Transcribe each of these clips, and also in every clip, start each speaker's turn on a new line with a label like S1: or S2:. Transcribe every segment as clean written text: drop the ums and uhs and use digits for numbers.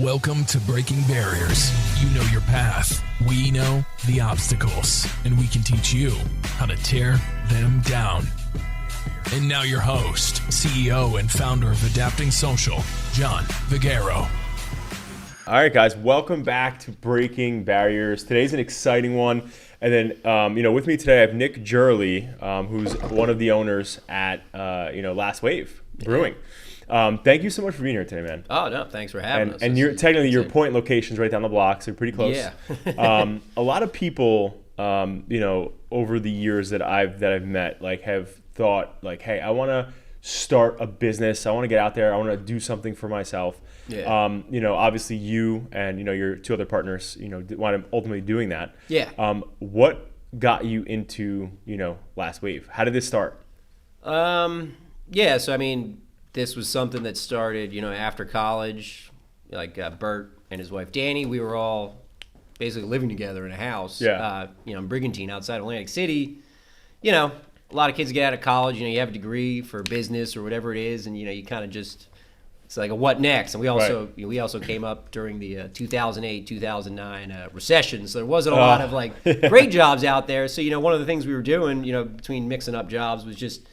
S1: Welcome to Breaking Barriers. You know your path. We know the obstacles, and we can teach you how to tear them down. And now your host, CEO and founder of Adapting Social, John Vigero.
S2: All right, guys, welcome back to Breaking Barriers. Today's an exciting one. And then, with me today, I have Nick Jiorle, who's one of the owners at, Last Wave Brewing. Thank you so much for being here today, man.
S3: Oh, no, thanks for having us.
S2: And your point location's right down the block, so you're pretty close.
S3: Yeah.
S2: A lot of people, over the years that I've met, have thought, hey, I want to start a business. I want to get out there. I want to do something for myself.
S3: Yeah.
S2: Obviously you and, your two other partners, want to ultimately doing that.
S3: Yeah.
S2: What got you into, Last Wave? How did this start?
S3: This was something that started, after college, Bert and his wife, Danny, we were all basically living together in a house, in Brigantine outside Atlantic City. A lot of kids get out of college, you have a degree for business or whatever it is, and, you kind of just, it's like a what next? And we also we also came up during the 2008, 2009 recession, so there wasn't a lot of great jobs out there. So, one of the things we were doing, between mixing up jobs was just,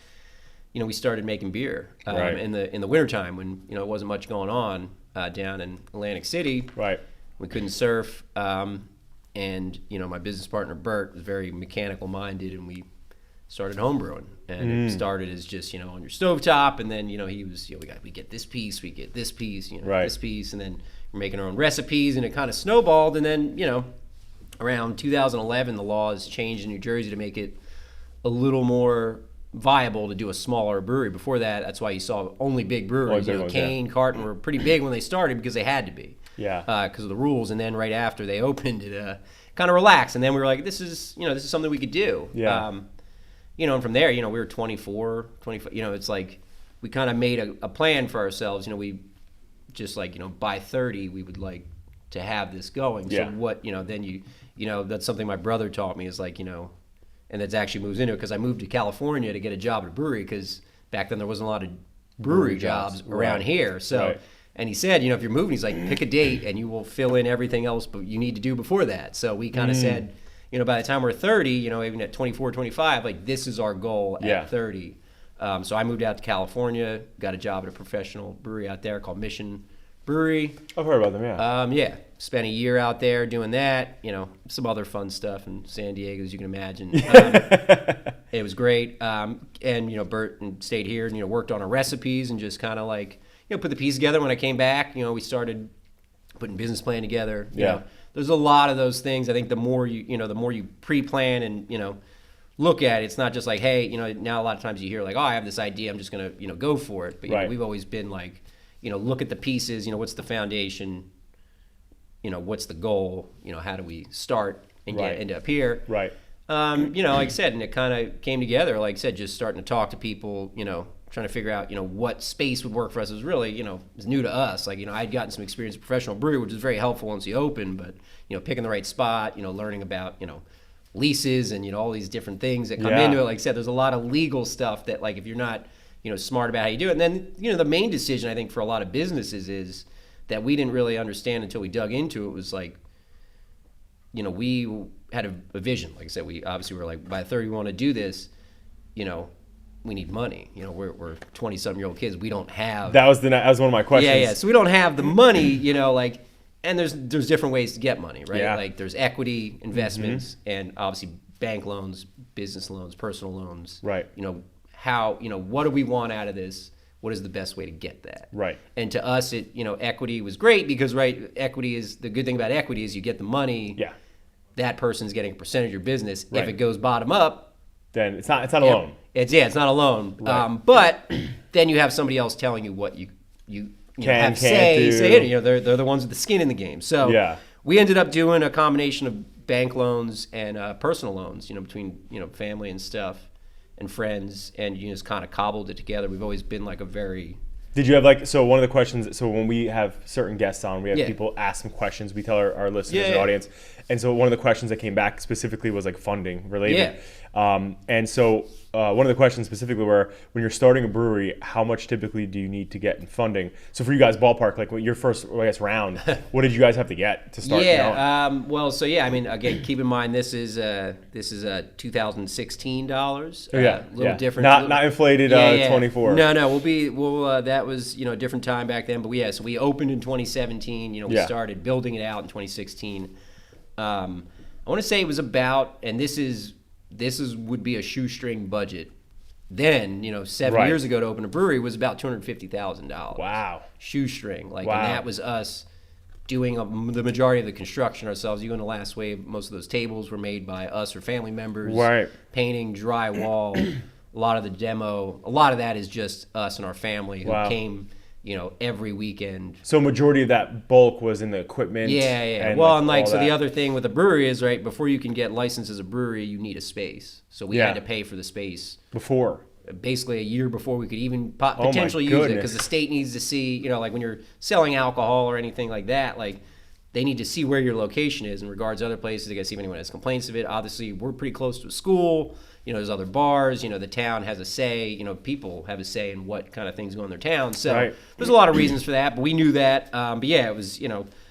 S3: we started making beer in the wintertime when, it wasn't much going on down in Atlantic City.
S2: Right. We
S3: couldn't surf. And, my business partner, Bert, was very mechanical minded, and we started homebrewing. And it started as just, on your stovetop. And then, he was, we get this piece, we get this piece, this piece. And then we're making our own recipes, and it kind of snowballed. And then, around 2011, the laws changed in New Jersey to make it a little more viable to do a smaller brewery. Before that, that's why you saw only big breweries. Kane, Carton were pretty big when they started because they had to be.
S2: Yeah.
S3: Because of the rules. And then right after they opened, it kind of relaxed. And then we were like, this is something we could do.
S2: Yeah.
S3: And from there, we were 25, it's like we kind of made a plan for ourselves. We just by 30, we would like to have this going.
S2: Yeah.
S3: So what, then that's something my brother taught me is and that's actually moves into it because I moved to California to get a job at a brewery because back then there wasn't a lot of brewery jobs around here. So, and he said, if you're moving, he's like, pick a date and you will fill in everything else but you need to do before that. So we kind of said, by the time we're 30, even at 24, 25, this is our goal at 30. So I moved out to California, got a job at a professional brewery out there called Mission Brewery.
S2: I've heard about them,
S3: yeah. Spent a year out there doing that, some other fun stuff in San Diego, as you can imagine. It was great. And, Bert stayed here and, worked on our recipes and just kind of put the piece together. When I came back, we started putting business plan together. You know, there's a lot of those things. I think the more you pre-plan and, look at it, it's not just like, hey, now a lot of times you hear I have this idea, I'm just going to, go for it. But, we've always been look at the pieces, what's the foundation, what's the goal, how do we start and end up here.
S2: Right.
S3: Like I said, and it kind of came together, like I said, just starting to talk to people, trying to figure out, what space would work for us. It was really, it was new to us. I'd gotten some experience in professional brewery, which was very helpful once you open, but, picking the right spot, learning about, leases and, all these different things that come into it. Like I said, there's a lot of legal stuff that, if you're not, smart about how you do it. And then, the main decision I think for a lot of businesses is that we didn't really understand until we dug into it was we had a vision. Like I said, we obviously were by 30 we want to do this, we need money. We're 20-something-year-old kids. We don't have.
S2: That was one of my questions.
S3: Yeah. So we don't have the money, and there's different ways to get money, right?
S2: Yeah.
S3: There's equity investments and obviously bank loans, business loans, personal loans.
S2: Right.
S3: How, what do we want out of this? What is the best way to get that?
S2: Right.
S3: And to us, it, equity was great because, equity is, the good thing about equity is you get the money.
S2: Yeah.
S3: That person's getting a percentage of your business.
S2: Right.
S3: If it goes bottom up,
S2: then it's not a loan.
S3: It's not a loan.
S2: Right.
S3: But then you have somebody else telling you what you have
S2: say.
S3: They're the ones with the skin in the game. So we ended up doing a combination of bank loans and personal loans, between family and stuff and friends, and you just kind of cobbled it together. We've always been a very.
S2: Did you have so one of the questions, so when we have certain guests on, we have people ask some questions, we tell our listeners and audience, and so one of the questions that came back specifically was funding related. And so one of the questions specifically were, when you're starting a brewery, how much typically do you need to get in funding? So for you guys, ballpark, like your first, I guess, round, what did you guys have to get to start?
S3: I mean, again, keep in mind this is $2016. A little different.
S2: Not inflated. 24.
S3: No. That was a different time back then. But so we opened in 2017. We started building it out in 2016. I want to say it was about, and this would be a shoestring budget. Then, 7 years ago to open a brewery was about $250,000.
S2: Wow.
S3: Shoestring. And that was us doing the majority of the construction ourselves. You go into Last Wave, most of those tables were made by us or family members.
S2: Right.
S3: Painting, drywall, a lot of the demo. A lot of that is just us and our family who came every weekend.
S2: So majority of that bulk was in the equipment.
S3: Yeah. The other thing with a brewery is, before you can get licensed as a brewery, you need a space. So we had to pay for the space. Basically a year before we could even potentially use it, because the state needs to see, when you're selling alcohol or anything like that, they need to see where your location is in regards to other places. They got to see if anyone has complaints of it. Obviously, we're pretty close to a school. There's other bars. The town has a say. People have a say in what kind of things go in their town. So there's a lot of reasons for that, but we knew that. It was,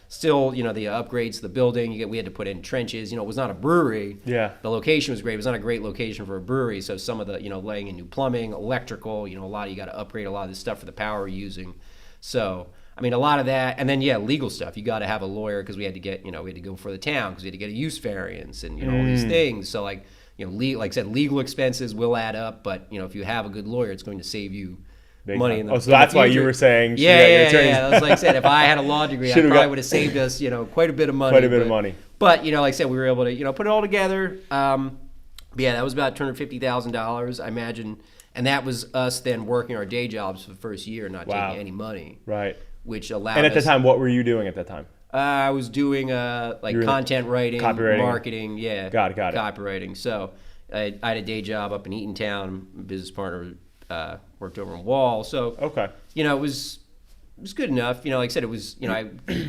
S3: still, the upgrades to the building. We had to put in trenches. It was not a brewery.
S2: Yeah.
S3: The location was great. It was not a great location for a brewery. So some of the, laying in new plumbing, electrical, a lot of you got to upgrade a lot of this stuff for the power we're using. So, I mean, a lot of that. And then, legal stuff. You got to have a lawyer, because we had to get, we had to go for the town, because we had to get a use variance and, all these things. So, like I said, legal expenses will add up. But, if you have a good lawyer, it's going to save you money in the
S2: so that's why you were saying
S3: yeah. Like I said, if I had a law degree, I probably would have saved us quite a bit of money. But like I said, we were able to put it all together. That was about $250,000, I imagine, and that was us then working our day jobs for the first year, not taking any money,
S2: right?
S3: Which allowed.
S2: And at the time, what were you doing at that time?
S3: I was doing content writing,
S2: copywriting,
S3: marketing,
S2: got it,
S3: copywriting. So I had a day job up in Eatontown. My business partner worked over in Wall. So it was good enough. Like I said, it was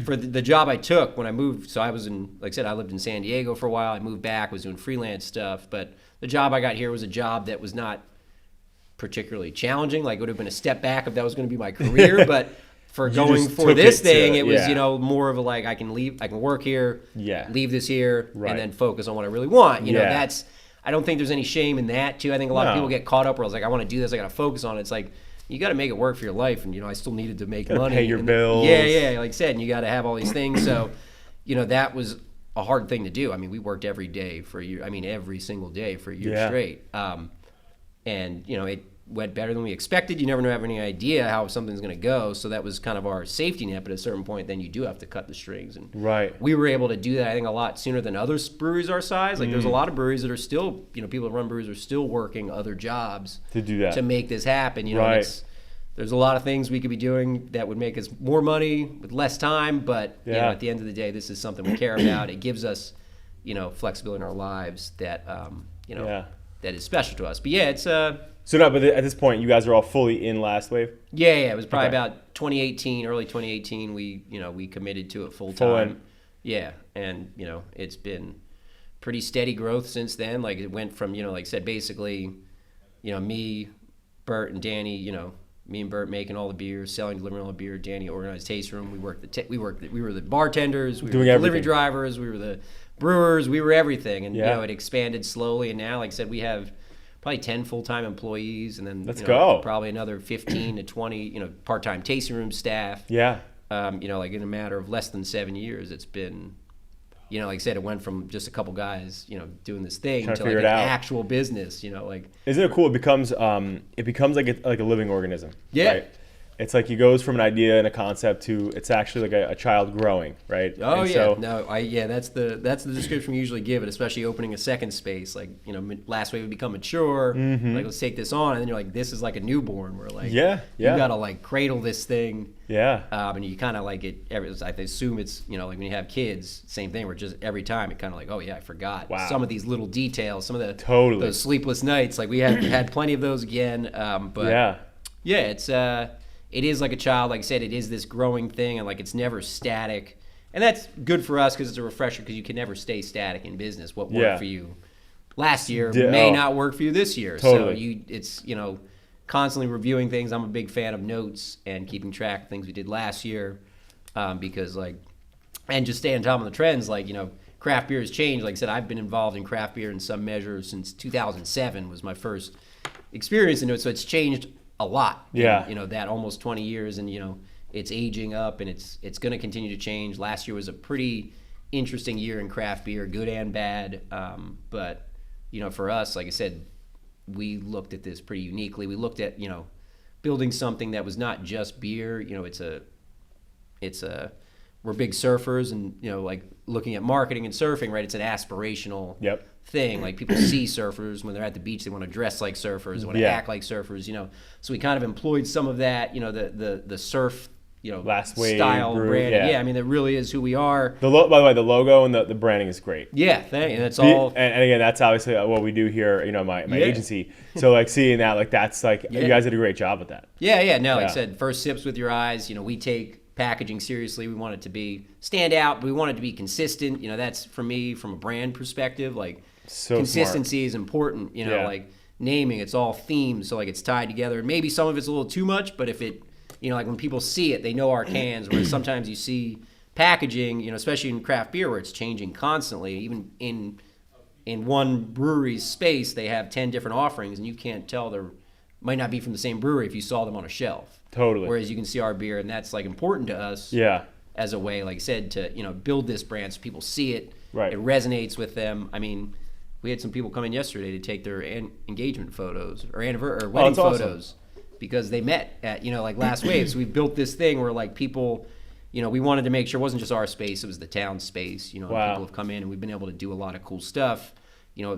S3: for the job I took when I moved. So I was I lived in San Diego for a while. I moved back, was doing freelance stuff. But the job I got here was a job that was not particularly challenging. It would have been a step back if that was going to be my career, but. For going for this thing, it was more of a I can leave, I can work here, leave this here, and then focus on what I really want. That's, I don't think there's any shame in that too. I think a lot of people get caught up where I want to do this, I got to focus on it. It's you got to make it work for your life, and I still needed to make money,
S2: pay your bills.
S3: Like I said, and you got to have all these things. So, that was a hard thing to do. I mean, we worked every day for a year. I mean, every single day for a year straight. And it went better than we expected. You never have any idea how something's going to go. So that was kind of our safety net. But at a certain point, then you do have to cut the strings. And we were able to do that, I think, a lot sooner than other breweries our size. There's a lot of breweries that are still, people that run breweries are still working other jobs
S2: to do that,
S3: to make this happen. There's a lot of things we could be doing that would make us more money with less time. But at the end of the day, this is something we care about. It gives us, flexibility in our lives that, that is special to us. But it's
S2: but at this point, you guys are all fully in Last Wave?
S3: Yeah. It was probably about 2018, early 2018, we committed to it full time. Yeah. And, it's been pretty steady growth since then. It went from, like I said, basically, me, Bert, and Danny, me and Bert making all the beers, selling, delivering all the beer. Danny organized taste room. We were the bartenders, we were the delivery drivers, we were the brewers, we were everything. And, it expanded slowly. And now, like I said, we have probably 10 full-time employees, and then probably another 15 to 20 part-time tasting room staff. In a matter of less than 7 years, it's been like I said, it went from just a couple guys doing this thing to an actual business. Isn't
S2: it cool? It becomes like a living organism. Right? It's it goes from an idea and a concept to it's actually a child growing, right?
S3: Oh, that's the description we usually give it, especially opening a second space. Last Wave would become mature. Let's take this on, and then you're this is like a newborn. Where you gotta cradle this thing. And you kind of it. I assume it's when you have kids, same thing. Where just every time it kind of I forgot some of these little details, some of the those sleepless nights. We had plenty of those again. It's it is like a child. Like I said, it is this growing thing, and it's never static. And that's good for us because it's a refresher, because you can never stay static in business. What worked for you last year may not work for you this year.
S2: Totally.
S3: So it's, constantly reviewing things. I'm a big fan of notes and keeping track of things we did last year, because and just stay on top of the trends. Craft beer has changed. Like I said, I've been involved in craft beer in some measure since 2007 was my first experience in it. So it's changed a lot.
S2: Yeah.
S3: In, that almost 20 years, and it's aging up, and it's going to continue to change. Last year was a pretty interesting year in craft beer, good and bad. But for us, like I said, we looked at this pretty uniquely. We looked at, building something that was not just beer. We're big surfers, and, looking at marketing and surfing, right? It's an aspirational thing. Like, people see surfers when they're at the beach, they want to dress like surfers, they want to act like surfers, So we kind of employed some of that, the surf,
S2: Last Wave
S3: style
S2: Brewing,
S3: branding. Yeah, I mean, that really is who we are.
S2: By the way, the logo and the branding is great.
S3: Yeah, and it's all.
S2: And again, that's obviously what we do here. My agency. So seeing that, that's you guys did a great job with that.
S3: Yeah. No, like I said, first sips with your eyes. We take packaging seriously. We want it to be stand out, but we want it to be consistent. That's for me from a brand perspective. Consistency is important. Naming, it's all themed, so it's tied together. And maybe some of it's a little too much, but if it. When people see it, they know our cans. Whereas sometimes you see packaging, especially in craft beer, where it's changing constantly. Even in one brewery's space, they have 10 different offerings, and you can't tell they might not be from the same brewery if you saw them on a shelf.
S2: Totally.
S3: Whereas you can see our beer, and that's important to us.
S2: Yeah.
S3: As a way, like I said, to build this brand so people see it.
S2: Right.
S3: It resonates with them. I mean, we had some people come in yesterday to take their engagement photos or wedding photos.
S2: Awesome.
S3: Because they met at, Last Wave. So we built this thing where, people, we wanted to make sure it wasn't just our space, it was the town space.
S2: Wow.
S3: People have come in, and we've been able to do a lot of cool stuff.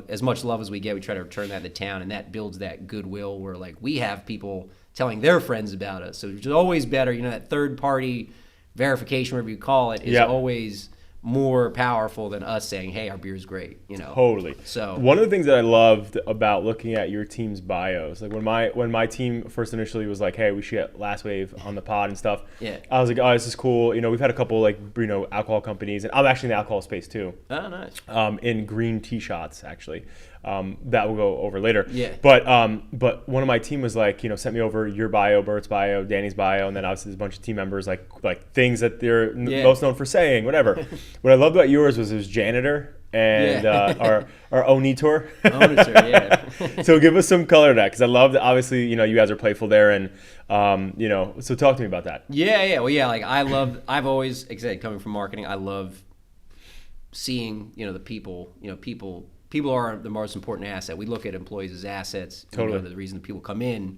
S3: As much love as we get, we try to return that to town, and that builds that goodwill where, we have people telling their friends about us. So it's always better, that third-party verification, whatever you call it, is always more powerful than us saying, hey, our beer's great,
S2: Totally.
S3: So
S2: one of the things that I loved about looking at your team's bios, when my team first initially was like, hey, we should get Last Wave on the pod and stuff.
S3: Yeah.
S2: I was like, oh, this is cool. We've had a couple alcohol companies, and I'm actually in the alcohol space too.
S3: Oh, nice.
S2: In green tea shots, actually. That will go over later.
S3: Yeah.
S2: But one of my team was sent me over your bio, Bert's bio, Danny's bio, and then obviously there's a bunch of team members like things that they're most known for saying, whatever. What I loved about yours was it was janitor and our Onitor.
S3: Onitor, yeah.
S2: So give us some color to that, because I love that. Obviously, you guys are playful there, and so talk to me about that.
S3: Yeah. Well, yeah. I've always, like I said, coming from marketing, I love seeing the people. People are the most important asset. We look at employees as assets.
S2: Totally.
S3: The reason that people come in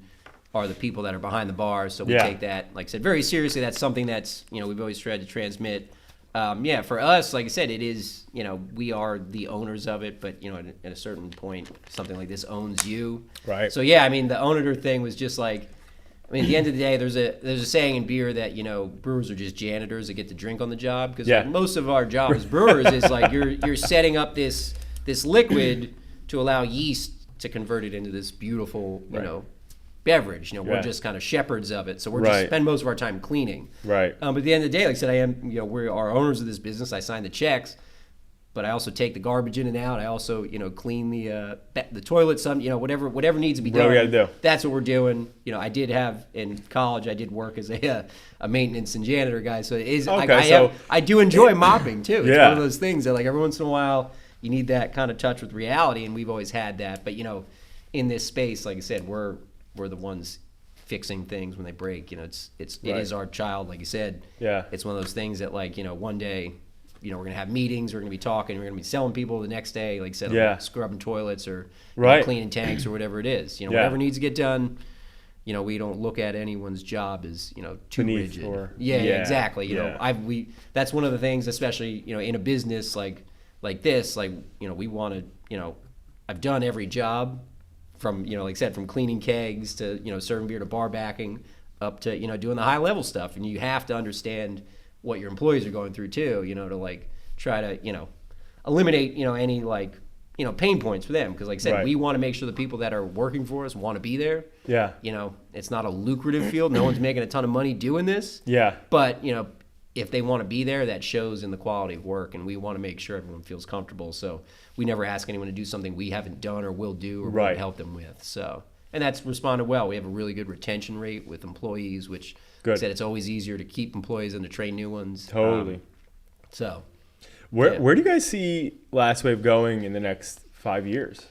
S3: are the people that are behind the bars. So we take that, like I said, very seriously. That's something that's, we've always tried to transmit. For us, like I said, it is, we are the owners of it, but, at a certain point, something like this owns you.
S2: Right.
S3: So, yeah, I mean, the owner thing was just at the end of the day, there's a saying in beer that, brewers are just janitors that get to drink on the job. Because most of our job as brewers is you're setting up this liquid to allow yeast to convert it into this beautiful, beverage. We're just kind of shepherds of it. So we're just spend most of our time cleaning.
S2: Right.
S3: But at the end of the day, like I said, we are owners of this business. I sign the checks, but I also take the garbage in and out. I also, clean the toilet, whatever needs to be done.
S2: Whatever we gotta do.
S3: That's what we're doing. I did have in college. I did work as a maintenance and janitor guy. So it is.
S2: Okay,
S3: I do enjoy mopping too. It's
S2: Yeah.
S3: one of those things that every once in a while you need that kind of touch with reality, and we've always had that. But in this space, like I said, we're the ones fixing things when they break. It is our child, like you said.
S2: Yeah.
S3: It's one of those things that one day, we're gonna have meetings, we're gonna be talking, we're gonna be selling people the next day, like I said, scrubbing toilets or cleaning tanks or whatever it is. Whatever needs to get done. We don't look at anyone's job as too
S2: beneath
S3: rigid. Exactly. That's one of the things, especially in a business like this, we want to, I've done every job from, like I said, from cleaning kegs to, serving beer to bar backing up to, doing the high level stuff. And you have to understand what your employees are going through too, to try to, eliminate, any pain points for them. Because like I said, we want to make sure the people that are working for us want to be there.
S2: Yeah.
S3: It's not a lucrative field. No one's making a ton of money doing this.
S2: Yeah.
S3: But, if they want to be there, that shows in the quality of work, and we want to make sure everyone feels comfortable. So we never ask anyone to do something we haven't done or will do or will help them with. So, and that's responded well. We have a really good retention rate with employees, which like I said, it's always easier to keep employees than to train new ones.
S2: Totally.
S3: So
S2: where do you guys see Last Wave going in the next 5 years?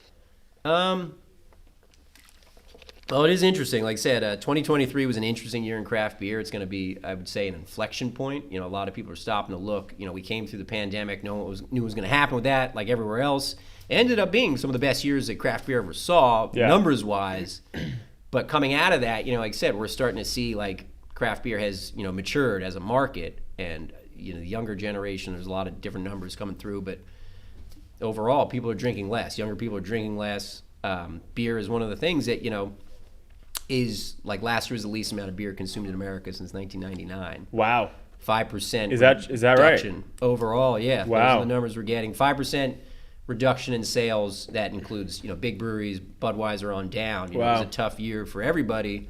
S3: Well, it is interesting. Like I said, 2023 was an interesting year in craft beer. It's going to be, I would say, an inflection point. A lot of people are stopping to look. We came through the pandemic, no one knew what was going to happen with that, like everywhere else. It ended up being some of the best years that craft beer ever saw, numbers-wise. But coming out of that, like I said, we're starting to see, like, craft beer has, matured as a market. And, the younger generation, there's a lot of different numbers coming through. But overall, people are drinking less. Younger people are drinking less. Beer is one of the things that, is like last year was the least amount of beer consumed in America since 1999.
S2: Wow.
S3: 5%
S2: is that
S3: reduction
S2: right?
S3: Overall, yeah.
S2: Wow.
S3: Those are the numbers we're getting. 5% reduction in sales. That includes, big breweries, Budweiser on down. It was a tough year for everybody.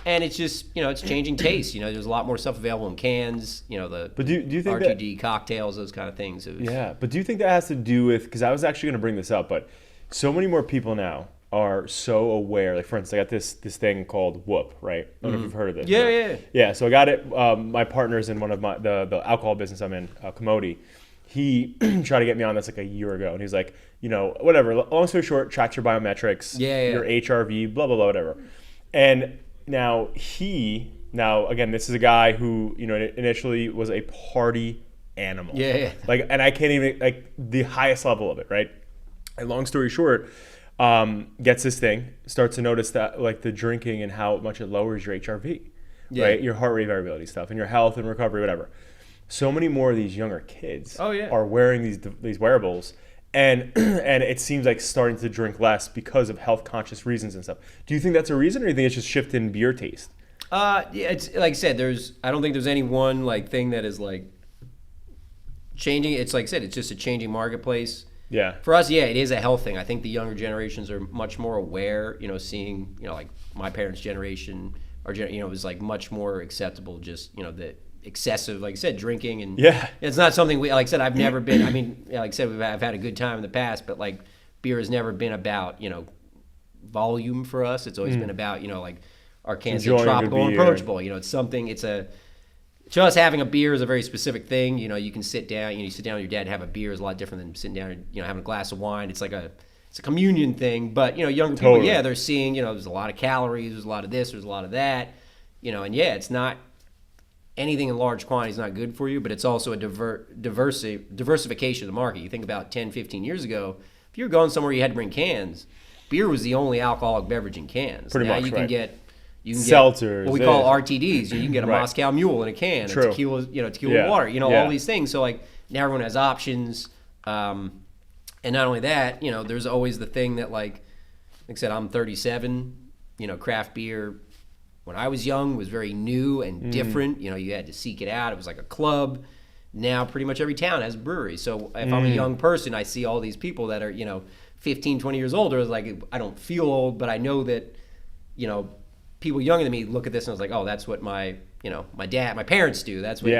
S3: And it's just, it's changing taste. There's a lot more stuff available in cans,
S2: but do you think
S3: RTD cocktails, those kind of things.
S2: But do you think that has to do with, because I was actually going to bring this up, but so many more people now are so aware. Like, for instance, I got this thing called Whoop, right? I don't know if you've heard of this. Yeah, so I got it. My partner's in one of the alcohol business I'm in, Commodity. He tried to get me on this like a year ago, and he's like, whatever. Long story short, tracks your biometrics, your HRV, blah, blah, blah, whatever. And now again, this is a guy who, initially was a party animal. Like, and I can't even, like, the highest level of it, right? And long story short, gets this thing, starts to notice that, like, the drinking and how much it lowers your HRV, right? Your heart rate variability stuff and your health and recovery, whatever. So many more of these younger kids are wearing these wearables, and it seems like starting to drink less because of health conscious reasons and stuff. Do you think that's a reason, or do you think it's just shift in beer taste?
S3: It's like I said, I don't think there's any one like thing that is like changing. It's like I said, it's just a changing marketplace.
S2: Yeah.
S3: For us, it is a health thing. I think the younger generations are much more aware, seeing, like my parents' generation, it was like much more acceptable, just, the excessive, like I said, drinking. And it's not something like I said, I've never been, I mean, like I said, I've had a good time in the past, but like beer has never been about, volume for us. It's always been about, like our cans are tropical and approachable. It's something, to us, having a beer is a very specific thing. You can sit down. You sit down with your dad and have a beer is a lot different than sitting down and having a glass of wine. It's like it's a communion thing. But younger people, they're seeing there's a lot of calories, there's a lot of this, there's a lot of that. And it's not anything in large quantity is not good for you, but it's also a diversification of the market. You think about 10, 15 years ago, if you were going somewhere you had to bring cans, beer was the only alcoholic beverage in cans.
S2: Pretty much,
S3: you can get
S2: seltzers,
S3: what we call RTDs. You can get a Moscow Mule in a can, a tequila, water, all these things. So like now everyone has options, and not only that, there's always the thing that like I said, I'm 37. Craft beer when I was young was very new and different. You had to seek it out. It was like a club. Now pretty much every town has a brewery. So if I'm a young person, I see all these people that are 15, 20 years older. It's like I don't feel old, but I know that people younger than me look at this and I was like, oh, that's what my parents do. That's what,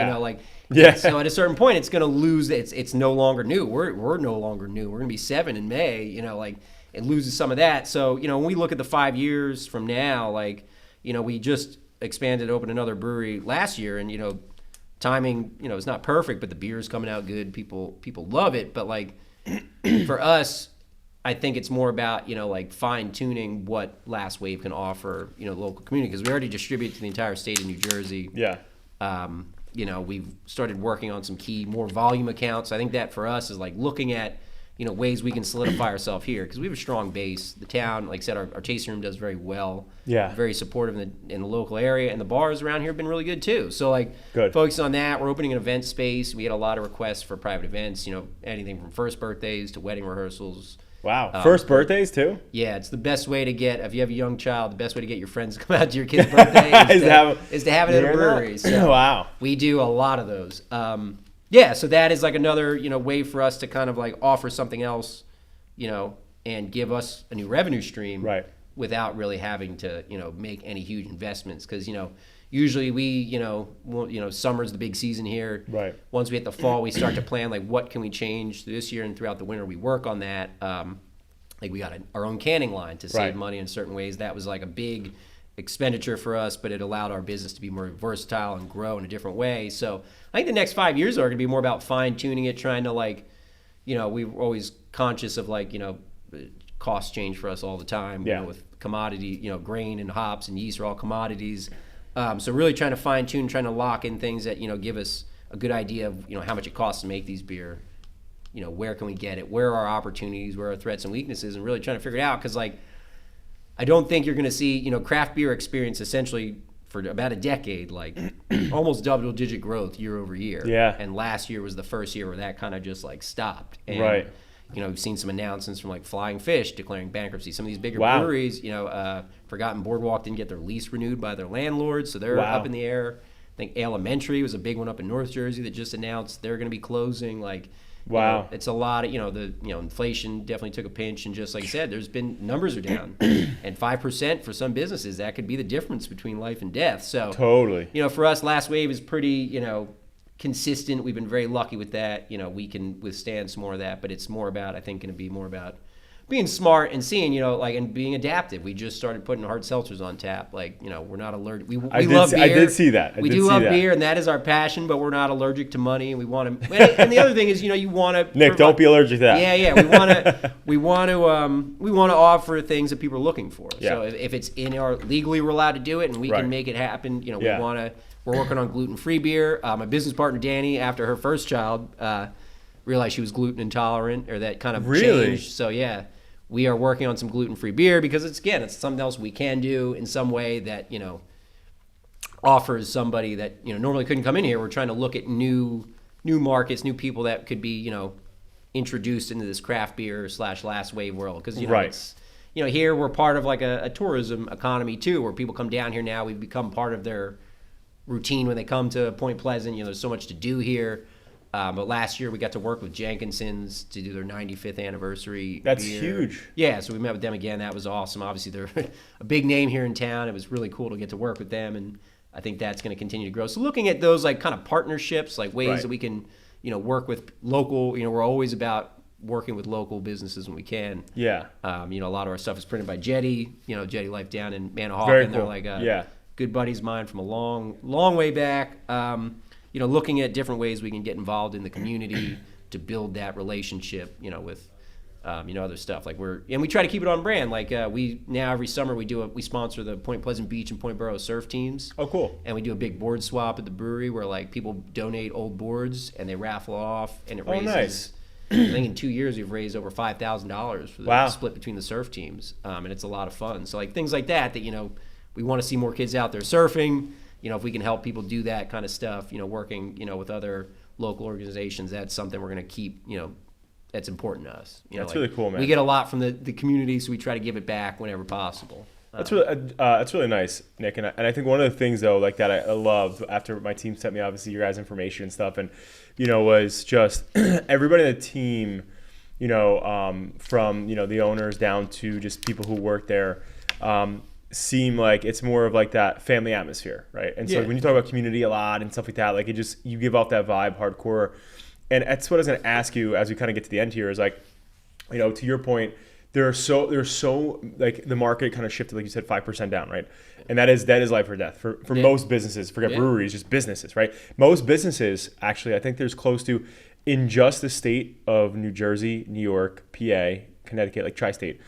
S3: So at a certain point, it's going to lose. It's no longer new. We're no longer new. We're going to be 7 in May, it loses some of that. So, when we look at the 5 years from now, we just expanded, opened another brewery last year and, timing, it's not perfect, but the beer is coming out good. People love it. But for us, I think it's more about, fine tuning what Last Wave can offer, the local community, because we already distribute to the entire state of New Jersey.
S2: Yeah.
S3: We've started working on some key, more volume accounts. I think that for us is looking at, ways we can solidify ourselves here, because we have a strong base. The town, like I said, our tasting room does very well.
S2: Yeah.
S3: Very supportive in the local area, and the bars around here have been really good too. So
S2: good.
S3: Focusing on that, we're opening an event space. We get a lot of requests for private events, anything from first birthdays to wedding rehearsals.
S2: Wow. First birthdays too?
S3: Yeah, it's the best way to get, if you have a young child, the best way to get your friends to come out to your kid's birthday is to have it at a brewery. So
S2: wow.
S3: We do a lot of those. So that is another, way for us to kind of offer something else, and give us a new revenue stream.
S2: Right.
S3: Without really having to, make any huge investments. Because, usually summer's the big season here.
S2: Right.
S3: Once we hit the fall, we start to plan like what can we change this year, and throughout the winter we work on that. Like we got our own canning line to save money in certain ways. That was like a big expenditure for us, but it allowed our business to be more versatile and grow in a different way. So I think the next 5 years are going to be more about fine tuning it, trying to we're always conscious of costs change for us all the time. With commodity, grain and hops and yeast are all commodities. So really trying to fine tune, trying to lock in things that give us a good idea of how much it costs to make these beer. Where can we get it? Where are our opportunities? Where are our threats and weaknesses? And really trying to figure it out, because I don't think you're going to see, craft beer experience essentially for about a decade, almost double-digit growth year over year.
S2: Yeah. And
S3: last year was the first year where that kind of just stopped. And, we've seen some announcements from Flying Fish declaring bankruptcy. Some of these bigger breweries, Forgotten Boardwalk didn't get their lease renewed by their landlords, so they're up in the air. I think Elementary was a big one up in North Jersey that just announced they're going to be closing. It's a lot of, inflation definitely took a pinch, and just like I said, there's been, numbers are down, and 5% for some businesses, that could be the difference between life and death. So
S2: totally,
S3: for us, Last Wave is pretty, consistent. We've been very lucky with that. We can withstand some more of that, but it's more about, I think, going to be more about being smart and seeing, and being adaptive. We just started putting hard seltzers on tap. We're not allergic. We love beer.
S2: I did see that.
S3: We do love beer, and that is our passion, but we're not allergic to money, and we want to. And the other thing is, you want to.
S2: Nick, don't be allergic to that.
S3: Yeah. We want to offer things that people are looking for. Yeah. So if it's in our legally, we're allowed to do it, and we can make it happen. We want to. We're working on gluten-free beer. My business partner Danny, after her first child, realized she was gluten intolerant, or that kind of changed. So we are working on some gluten-free beer, because it's something else we can do in some way that, offers somebody that, normally couldn't come in here. We're trying to look at new markets, new people that could be, introduced into this craft beer / Last Wave world. Because, it's, here we're part of a tourism economy too, where people come down here now. We've become part of their routine when they come to Point Pleasant. There's so much to do here. But last year we got to work with Jenkinson's to do their 95th anniversary.
S2: That's
S3: beer.
S2: Huge.
S3: Yeah, so we met with them again. That was awesome. Obviously, they're a big name here in town. It was really cool to get to work with them, and I think that's going to continue to grow. So looking at those kind of partnerships, ways that we can, work with local. We're always about working with local businesses when we can.
S2: Yeah.
S3: A lot of our stuff is printed by Jetty. Jetty Life down in Manahawkin.
S2: Very cool.
S3: They're good buddies of mine from a long way back. Looking at different ways we can get involved in the community to build that relationship, with, other stuff. We try to keep it on brand. We now every summer we sponsor the Point Pleasant Beach and Point Borough surf teams.
S2: Oh, cool.
S3: And we do a big board swap at the brewery where people donate old boards and they raffle off, and it raises.
S2: Nice.
S3: I think in 2 years we've raised over $5,000 for the split between the surf teams, and it's a lot of fun. So things like that we want to see more kids out there surfing. If we can help people do that kind of stuff, working, with other local organizations, that's something we're going to keep, that's important to us.
S2: That's really cool, man.
S3: We get a lot from the community, so we try to give it back whenever possible.
S2: That's really nice, Nick. And I think one of the things, though, that I loved after my team sent me, obviously, your guys' information and stuff, and, was just everybody on the team, from, the owners down to just people who work there, seem like it's more of that family atmosphere, right? And so when you talk about community a lot and stuff like that, you give off that vibe hardcore. And that's what I was going to ask you as we kind of get to the end here is to your point, there's so the market kind of shifted, like you said, 5% down, right? And that is life or death for most businesses. Forget breweries, just businesses, right? Most businesses, actually, I think there's close to, in just the state of New Jersey, New York, PA, Connecticut, tri-state.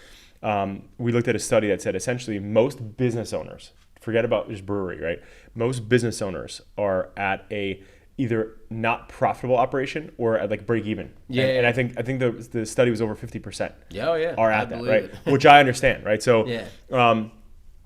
S2: We looked at a study that said essentially most business owners, forget about just brewery, right? Most business owners are at a either not profitable operation or at break even. And I think the study was over 50%. Are at that, right? Which I understand, right? So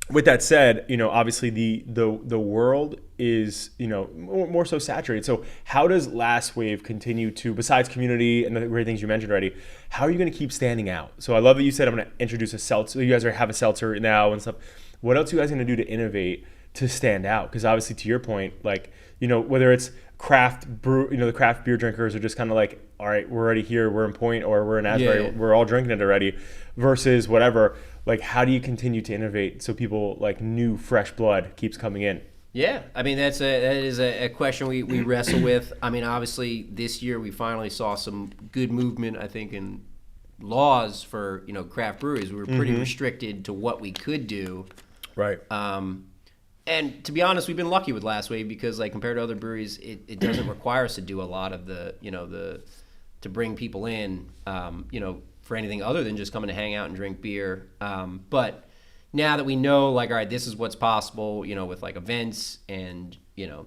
S2: with that said, obviously the world is, more so saturated. So how does Last Wave continue to, besides community and the great things you mentioned already, how are you going to keep standing out? So I love that you said I'm going to introduce a seltzer. You guys have a seltzer now and stuff. What else are you guys going to do to innovate to stand out? Because obviously, to your point, whether it's craft brew, the craft beer drinkers are just kind of all right, we're already here, we're in Point, or we're in Asbury, we're all drinking it already, versus whatever. How do you continue to innovate so people new fresh blood keeps coming in?
S3: Yeah, I mean that is a question we wrestle with. I mean, obviously this year we finally saw some good movement, I think, in laws for craft breweries. We were pretty restricted to what we could do.
S2: Right.
S3: And to be honest, we've been lucky with Last Wave because, like, compared to other breweries, it doesn't require us to do a lot of to bring people in, for anything other than just coming to hang out and drink beer. But now that we know, like, all right, this is what's possible, with like events and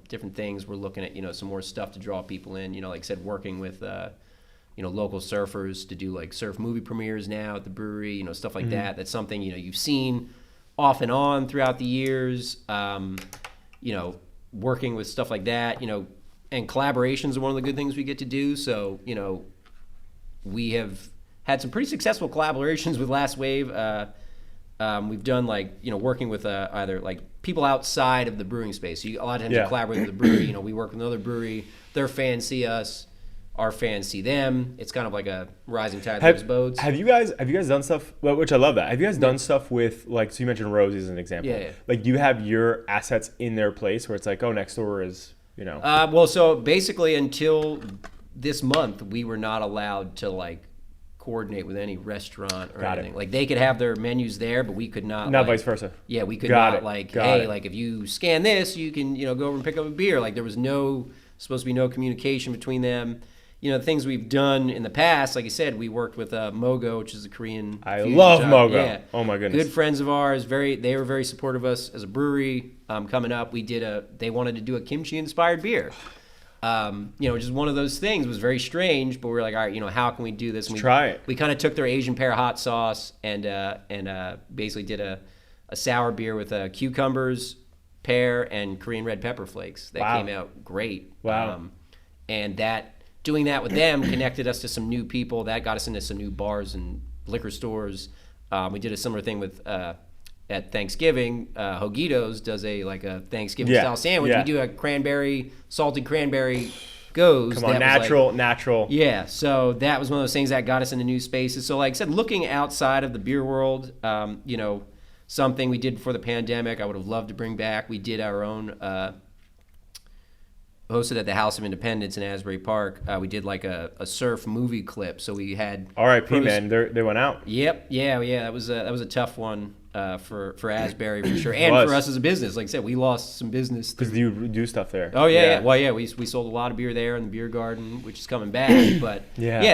S3: different things, we're looking at some more stuff to draw people in. Like I said, working with local surfers to do like surf movie premieres now at the brewery, stuff like that. That's something you've seen off and on throughout the years. Working with stuff like that, and collaborations are one of the good things we get to do. So we have had some pretty successful collaborations with Last Wave. We've done working with either like people outside of the brewing space. So a lot of times you collaborate with the brewery. We work with another brewery. Their fans see us. Our fans see them. It's kind of like a rising tide lifts boats.
S2: Have you guys done stuff? Which I love that. Have you guys done stuff with so you mentioned Rosie as an example?
S3: Yeah.
S2: Like, do you have your assets in their place where it's like, oh, next door is
S3: Well, so basically until this month, we were not allowed to coordinate with any restaurant or anything. Like, they could have their menus there, but we could not.
S2: Not vice versa.
S3: Yeah, we could not if you scan this, you can go over and pick up a beer. Like, there was supposed to be no communication between them. The things we've done in the past, like I said, we worked with Mogo, which is a Korean.
S2: I love Mogo.
S3: Yeah.
S2: Oh my goodness.
S3: Good friends of ours. They were very supportive of us as a brewery. Coming up, they wanted to do a kimchi inspired beer. Which is one of those things. It was very strange, but we were like, all right, how can we do this?
S2: Let's try it.
S3: We kind of took their Asian pear hot sauce and basically did a sour beer with cucumbers, pear, and Korean red pepper flakes. That came out great.
S2: Wow.
S3: And doing that with them connected us to some new people. That got us into some new bars and liquor stores. We did a similar thing with at Thanksgiving. Hogitos does a Thanksgiving style sandwich.
S2: Yeah.
S3: We do a salted cranberry goes.
S2: Come on, natural.
S3: Yeah, so that was one of those things that got us into new spaces. So like I said, looking outside of the beer world, something we did before the pandemic, I would have loved to bring back. We did our own hosted at the House of Independence in Asbury Park. We did like a surf movie clip. So we had
S2: R.I.P. man, they went out.
S3: Yep, yeah. That was a tough one for Asbury for sure, and for us as a business. Like I said, we lost some business
S2: because you do stuff there.
S3: Oh yeah. Well, yeah, we sold a lot of beer there in the beer garden, which is coming back. But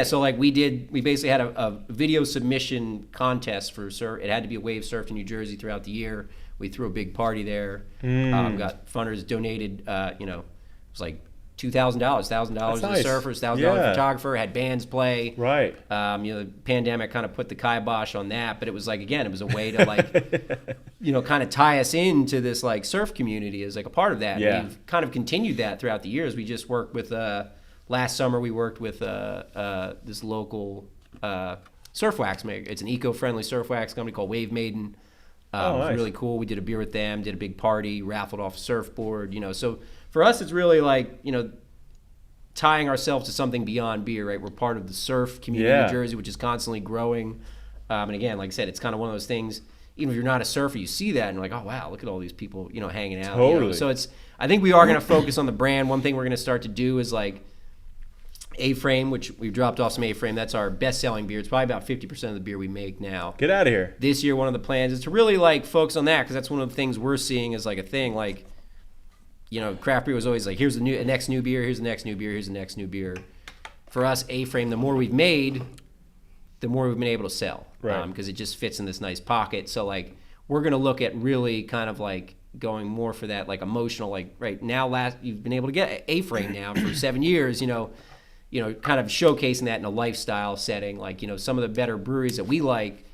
S3: so like we basically had a video submission contest for surf. It had to be a wave surfed in New Jersey throughout the year. We threw a big party there. Got funders donated. It was like $2,000, $1,000 to the surfers, $1,000 photographer, had bands play.
S2: Right.
S3: The pandemic kind of put the kibosh on that, but it was it was a way to kind of tie us into this surf community as a part of that.
S2: Yeah.
S3: And we've kind of continued that throughout the years. We just worked with, last summer we worked with this local surf wax maker. It's an eco-friendly surf wax company called Wave Maiden. It was really cool. We did a beer with them, did a big party, raffled off a surfboard, so for us, it's really tying ourselves to something beyond beer, right? We're part of the surf community in New Jersey, which is constantly growing. And again, like I said, it's kind of one of those things, even if you're not a surfer, you see that and you're like, oh, wow, look at all these people, hanging out.
S2: Totally.
S3: So I think we are going to focus on the brand. One thing we're going to start to do is A-Frame, which we've dropped off some A-Frame. That's our best-selling beer. It's probably about 50% of the beer we make now.
S2: Get out of here.
S3: This year, one of the plans is to really focus on that because that's one of the things we're seeing as a thing craft beer was always here's the next new beer, here's the next new beer, here's the next new beer. For us, A-Frame, the more we've made, the more we've been able to sell.
S2: Right.
S3: Because it just fits in this nice pocket. So we're going to look at really kind of going more for that emotional, right now you've been able to get A-Frame now for 7 years, kind of showcasing that in a lifestyle setting. Some of the better breweries that we like,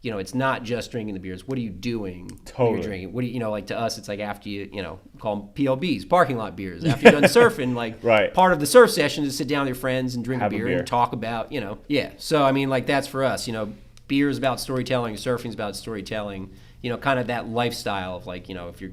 S3: it's not just drinking the beers. What are you doing when you're drinking? What do you, to us, it's after you, call them PLBs, parking lot beers. After you're done surfing,
S2: right.
S3: Part of the surf session is sit down with your friends and drink a beer and talk about, So, I mean, that's for us, beer is about storytelling, surfing is about storytelling, kind of that lifestyle of if you're,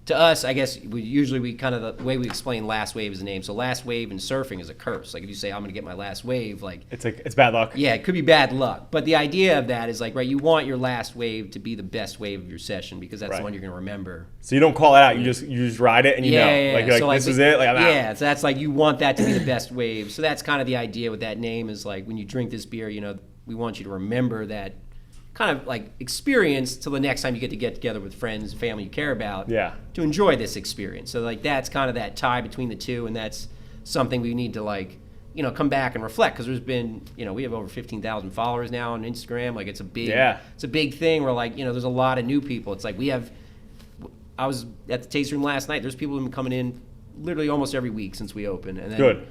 S3: to us, I guess we kind of the way we explain Last Wave is the name. So Last Wave in surfing is a curse. Like if you say I'm going to get my last wave, like
S2: it's bad luck.
S3: Yeah, it could be bad luck. But the idea of that is like, right, you want your last wave to be the best wave of your session because that's the one you're going to remember.
S2: So you don't call it out. You just ride it and you know. Yeah. Like this is it. Like I'm out.
S3: Yeah, so that's like you want that to be the best wave. So that's kind of the idea with that name is like when you drink this beer, you know, we want you to remember that kind of like experience till the next time you get together with friends and family you care about to enjoy this experience. So like that's kind of that tie between the two, and that's something we need to like, you know, come back and reflect because there's been, you know, we have over 15,000 followers now on Instagram. Like it's a big thing where like, you know, there's a lot of new people. It's like I was at the taste room last night. There's people who've been coming in literally almost every week since we opened. And then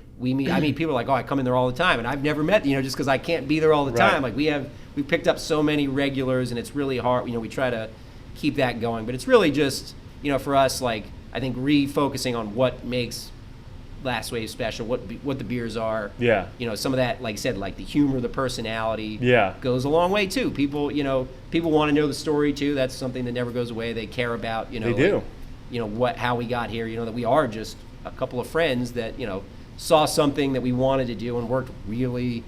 S3: I meet people like, oh, I come in there all the time, and I've never met, you know, just because I can't be there all the time. Like we picked up so many regulars, and it's really hard. You know, we try to keep that going, but it's really just, you know, for us, like I think refocusing on what makes Last Wave special, what the beers are. Yeah. You know, some of that, like I said, like the humor, the personality. Goes a long way too. People want to know the story too. That's something that never goes away. They care about, you know. They do. Like, you know how we got here. You know that we are just a couple of friends that, you know, saw something that we wanted to do and worked really,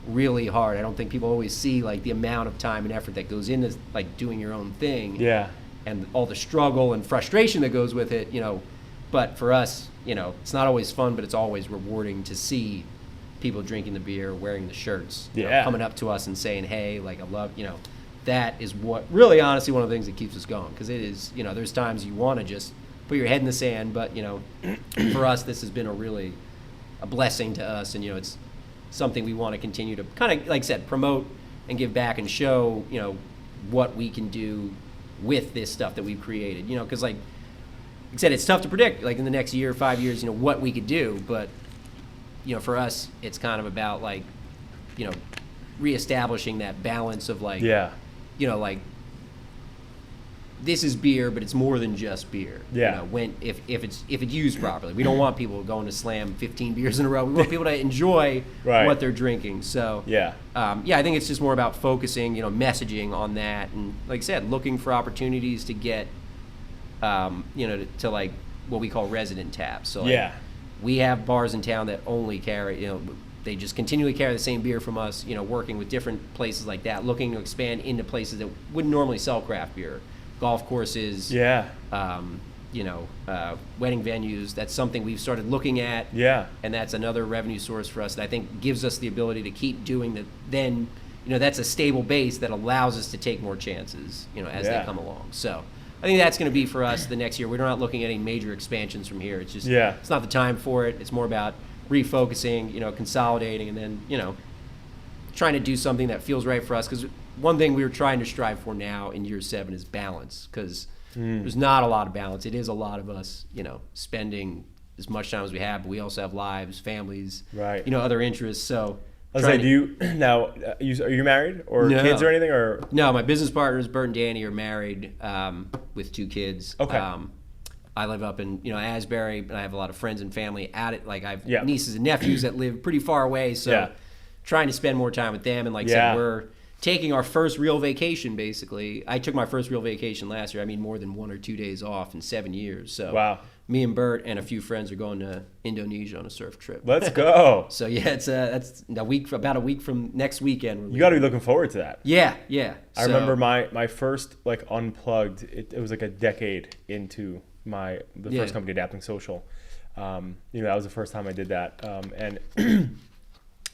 S3: really hard. I don't think people always see like the amount of time and effort that goes into like doing your own thing. Yeah. And all the struggle and frustration that goes with it, you know. But for us, you know, it's not always fun, but it's always rewarding to see people drinking the beer, wearing the shirts, you know, coming up to us and saying, hey, like I love, you know, that is what really honestly one of the things that keeps us going. Because it is, you know, there's times you want to just put your head in the sand, but, you know, for us, this has been a blessing to us. And, you know, it's something we want to continue to kind of, like I said, promote and give back and show, you know, what we can do with this stuff that we've created. You know, because like I said, it's tough to predict, like in the next year, 5 years, you know, what we could do. But, you know, for us, it's kind of about like, you know, reestablishing that balance of like, you know, like this is beer, but it's more than just beer. Yeah. You know, when if it's used properly, we don't want people going to slam 15 beers in a row. We want people to enjoy what they're drinking. So I think it's just more about focusing, you know, messaging on that, and like I said, looking for opportunities to get, you know, to like what we call resident taps. So like, we have bars in town that only carry, you know, they just continually carry the same beer from us, you know, working with different places like that, looking to expand into places that wouldn't normally sell craft beer. Golf courses, you know, wedding venues. That's something we've started looking at. Yeah. And that's another revenue source for us that I think gives us the ability to keep doing that. Then, you know, that's a stable base that allows us to take more chances, you know, as they come along. So I think that's going to be for us the next year. We're not looking at any major expansions from here. It's just, it's not the time for it. It's more about refocusing, you know, consolidating, and then, you know, trying to do something that feels right for us. Because one thing we were trying to strive for now in year 7 is balance, because there's not a lot of balance. It is a lot of us, you know, spending as much time as we have, but we also have lives, families, you know, other interests. So
S2: I was like, are you married or kids or anything? Or
S3: no, my business partners, Bert and Danny, are married with 2 kids. Okay. I live up in, you know, Asbury, and I have a lot of friends and family at it. Like I have nieces and nephews that live pretty far away, so trying to spend more time with them. And like I said, we're taking our first real vacation, basically. I took my first real vacation last year. I mean, more than 1 or 2 days off in 7 years. So me and Bert and a few friends are going to Indonesia on a surf trip.
S2: Let's go.
S3: So yeah, it's that's about a week from next weekend.
S2: You got to be looking forward to that.
S3: Yeah.
S2: I remember my first like unplugged. It was like a decade into the first company, Adapting Social. You know, that was the first time I did that, and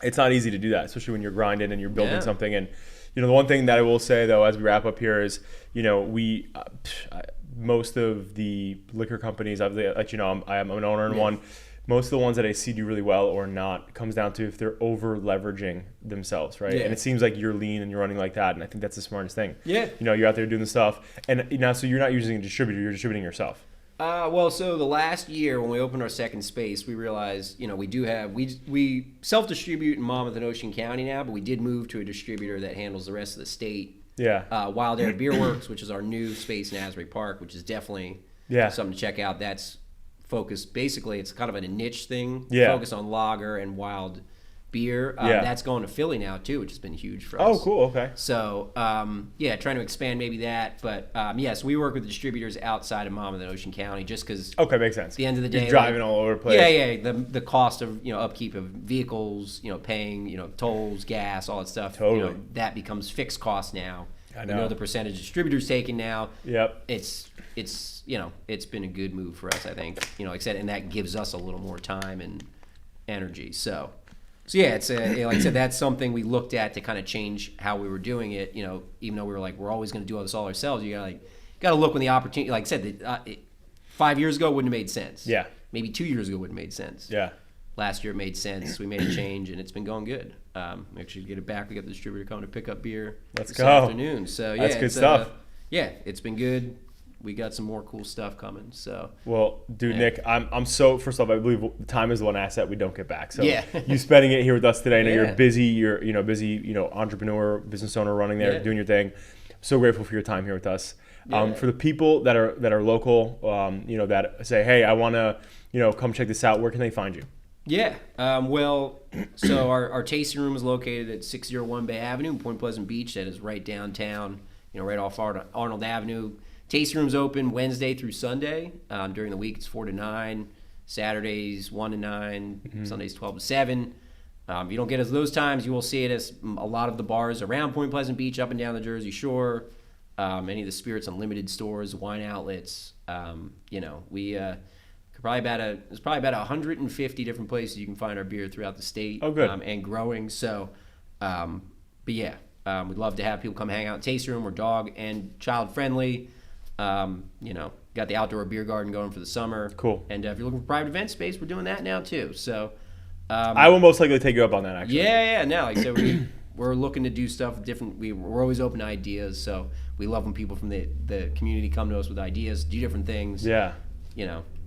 S2: it's not easy to do that, especially when you're grinding and you're building something. And you know, the one thing that I will say though, as we wrap up here, is, you know, we most of the liquor companies, I've let you know, I'm an owner in one. Most of the ones that I see do really well or not comes down to if they're over leveraging themselves, right? And it seems like you're lean and you're running like that, and I think that's the smartest thing. Yeah. You know, you're out there doing the stuff, and now so you're not using a distributor, you're distributing yourself.
S3: Well, so the last year when we opened our second space, we realized, you know, we self-distribute in Monmouth and Ocean County now, but we did move to a distributor that handles the rest of the state. Yeah. Wild Air Beer Works, which is our new space in Asbury Park, which is definitely something to check out. That's focused, basically, it's kind of a niche thing, focused on lager and wild beer. That's going to Philly now too, which has been huge for us.
S2: Oh, cool. Okay.
S3: So, trying to expand maybe that. But, yes, we work with distributors outside of Monmouth and Ocean County just because.
S2: Okay, makes sense.
S3: At the end of the day.
S2: You're driving all over the place.
S3: Yeah. The cost of, upkeep of vehicles, paying, tolls, gas, all that stuff.
S2: Totally.
S3: That becomes fixed cost now.
S2: I know.
S3: We know the percentage distributors taking now.
S2: Yep.
S3: It's been a good move for us, I think. Like I said, and that gives us a little more time and energy. So yeah, it's like I said, that's something we looked at to kind of change how we were doing it. Even though we were like, we're always going to do all this all ourselves. You got to look when the opportunity. Like I said, 5 years ago wouldn't have made sense.
S2: Yeah.
S3: Maybe 2 years ago wouldn't have made sense.
S2: Yeah.
S3: Last year it made sense. We made a change, and it's been going good. We actually get it back. We got the distributor coming to pick up beer this afternoon. So yeah,
S2: that's good stuff.
S3: It's been good. We got some more cool stuff coming. So
S2: well, dude, Nick, I'm so, first off, I believe time is one asset we don't get back. So
S3: yeah.
S2: You spending it here with us today. I know you're busy. You're busy. Entrepreneur, business owner, running there, doing your thing. So grateful for your time here with us. For the people that are local, that say, hey, I want to, come check this out. Where can they find you?
S3: Yeah. So our tasting room is located at 601 Bay Avenue in Point Pleasant Beach. That is right downtown, right off Arnold Avenue. Tasting room's open Wednesday through Sunday. During the week, it's 4 to 9. Saturdays, 1 to 9. Sundays, 12 to 7. If you don't get us those times, you will see it as a lot of the bars around Point Pleasant Beach, up and down the Jersey Shore. Any of the Spirits Unlimited stores, wine outlets. There's probably about 150 different places you can find our beer throughout the state.
S2: Oh, good.
S3: And growing. So, we'd love to have people come hang out in the tasting room. We're dog and child friendly. Got the outdoor beer garden going for the summer.
S2: Cool.
S3: And if you're looking for private event space, we're doing that now too. So,
S2: I will most likely take you up on that, actually.
S3: Yeah. No, like I said, we're looking to do stuff different. We're always open to ideas. So we love when people from the community come to us with ideas, do different things.
S2: Yeah.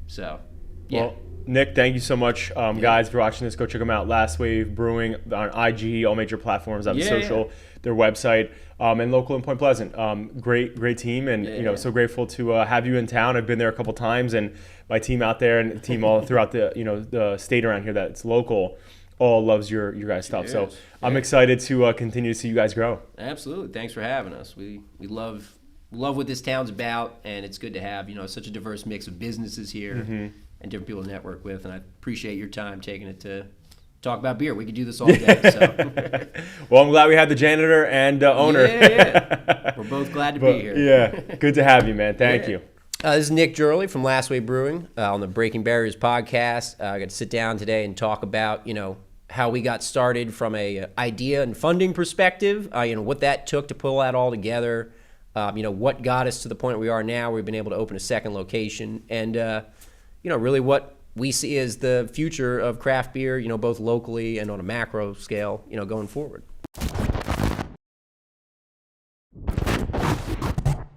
S3: So, yeah.
S2: Well, Nick, thank you so much, guys, for watching this. Go check them out. Last Wave Brewing on IG, all major platforms, on social, their website, and local in Point Pleasant. Great team, and so grateful to have you in town. I've been there a couple times, and my team out there and the team all throughout the state around here that's local all loves your guys' stuff. So I'm excited to continue to see you guys grow.
S3: Absolutely. Thanks for having us. We love what this town's about, and it's good to have such a diverse mix of businesses here. And different people to network with, and I appreciate your time taking it to talk about beer. We could do this all day. So.
S2: Well, I'm glad we had the janitor and owner.
S3: Yeah. We're both glad to be here.
S2: Yeah, good to have you, man. Thank you.
S3: This is Nick Jiorle from Last Wave Brewing on the Breaking Barriers podcast. I got to sit down today and talk about how we got started from a idea and funding perspective. What that took to pull that all together. What got us to the point we are now. We've been able to open a second location, and really what we see as the future of craft beer, both locally and on a macro scale, going forward.